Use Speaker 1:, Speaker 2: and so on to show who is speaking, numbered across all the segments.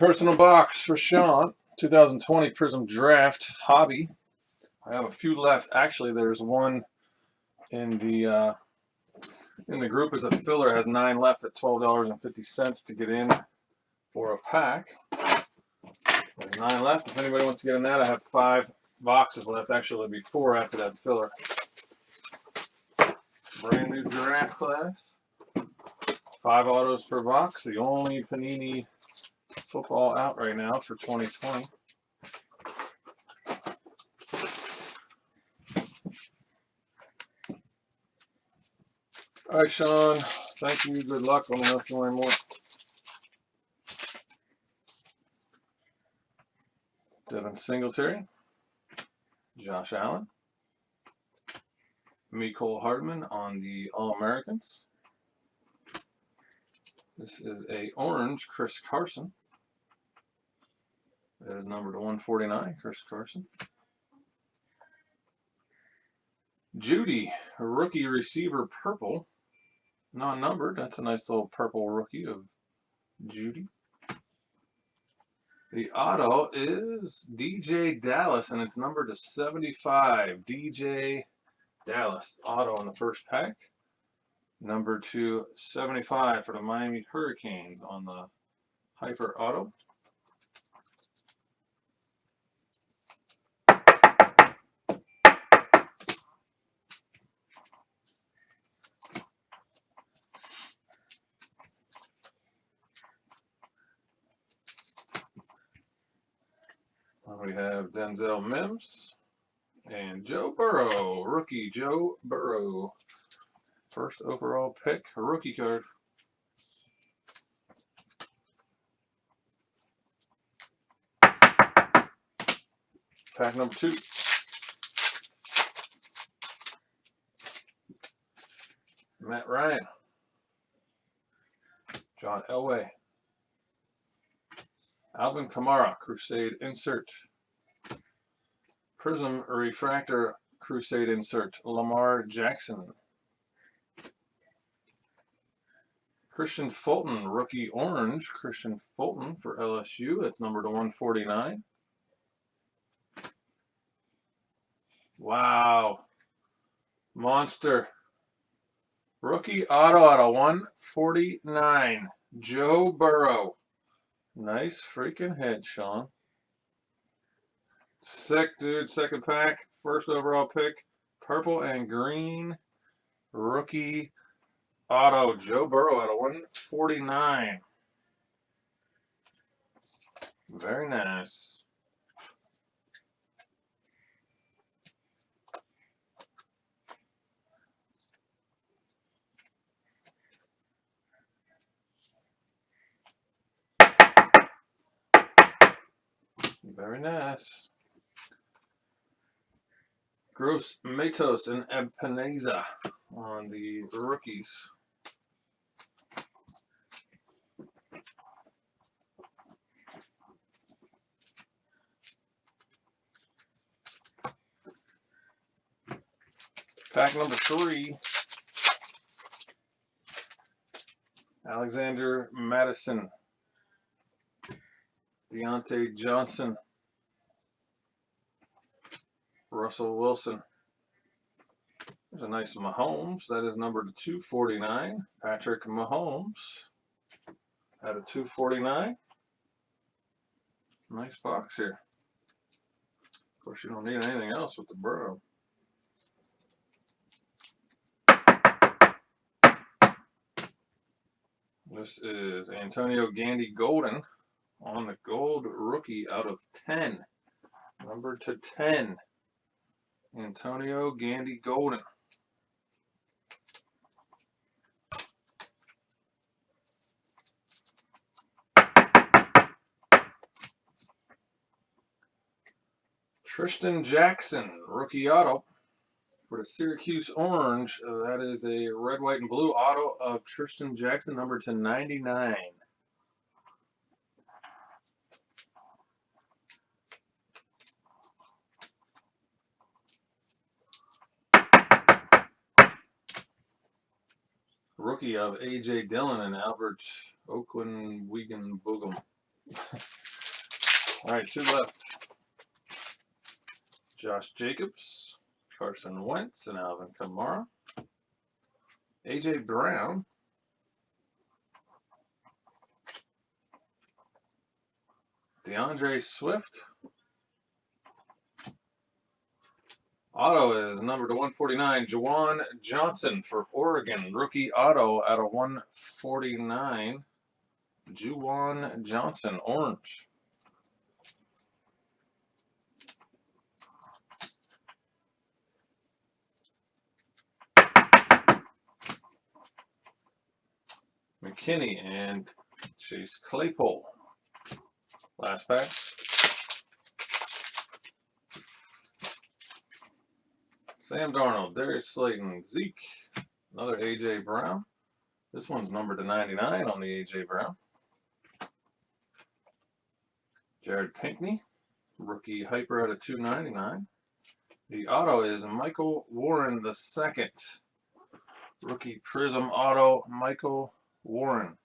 Speaker 1: Personal box for Sean, 2020 Prizm Draft Hobby. I have a few left. Actually, there's one in the group as a filler. It has 9 left at $12.50 to get in for a pack. There's 9 left. If anybody wants to get in that, I have 5 boxes left. Actually, there'll be 4 after that filler. Brand new draft class. 5 autos per box. The only Panini football out right now for 2020. All right, Sean. Thank you. Good luck. Let me know if you want more. Devin Singletary. Josh Allen. Mecole Hardman on the All-Americans. This is a orange Chris Carson. That is numbered to 149, Chris Carson. Judy, rookie receiver purple. Non-numbered. That's a nice little purple rookie of Judy. The auto is DJ Dallas, and it's numbered to 75. DJ Dallas auto in the first pack. Number 275 for the Miami Hurricanes on the Hyper auto. We have Denzel Mims and Joe Burrow, rookie Joe Burrow. First overall pick, rookie card. Pack number 2. Matt Ryan. John Elway. Alvin Kamara, Crusade insert. Prizm Refractor Crusade insert. Lamar Jackson. Christian Fulton, rookie orange. Christian Fulton for LSU. That's numbered to 149. Wow. Monster. Rookie auto out of 149. Joe Burrow. Nice freaking head, Sean. Sick, dude. Second pack. First overall pick. Purple and green. Rookie auto. Joe Burrow out of 149. Very nice. Very nice. Gross Matos and Epineza on the rookies. Pack number 3. Alexander Madison. Deontay Johnson. Russell Wilson. There's a nice Mahomes. That is numbered to 249. Patrick Mahomes out of 249. Nice box here. Of course, you don't need anything else with the Burrow. This is Antonio Gandy Golden on the gold rookie out of 10. Numbered to 10. Antonio Gandy Golden. Tristan Jackson, rookie auto for the Syracuse Orange. That is a red, white, and blue auto of Tristan Jackson, numbered to 99. Rookie of A.J. Dillon and Albert Oakland Wigan Boogum. All right, 2 left. Josh Jacobs, Carson Wentz, and Alvin Kamara. A.J. Brown. DeAndre Swift. Auto is number to 149. Juwan Johnson for Oregon. Rookie auto out of 149. Juwan Johnson, orange. McKinney and Chase Claypool. Last pack. Sam Darnold, Darius Slayton, Zeke. Another A.J. Brown. This one's numbered to 99 on the A.J. Brown. Jared Pinkney, rookie hyper out of 299. The auto is Michael Warren II. Rookie Prizm auto, Michael Warren.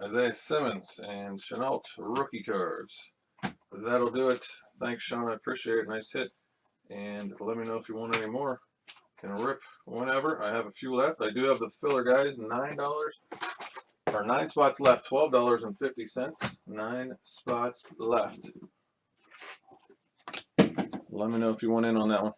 Speaker 1: Isaiah Simmons and Chenault rookie cards. That'll do it. Thanks, Sean. I appreciate it. Nice hit. And let me know if you want any more. Can rip whenever. I have a few left. I do have the filler, guys. $9 or 9 spots left. $12.50. 9 spots left. Let me know if you want in on that one.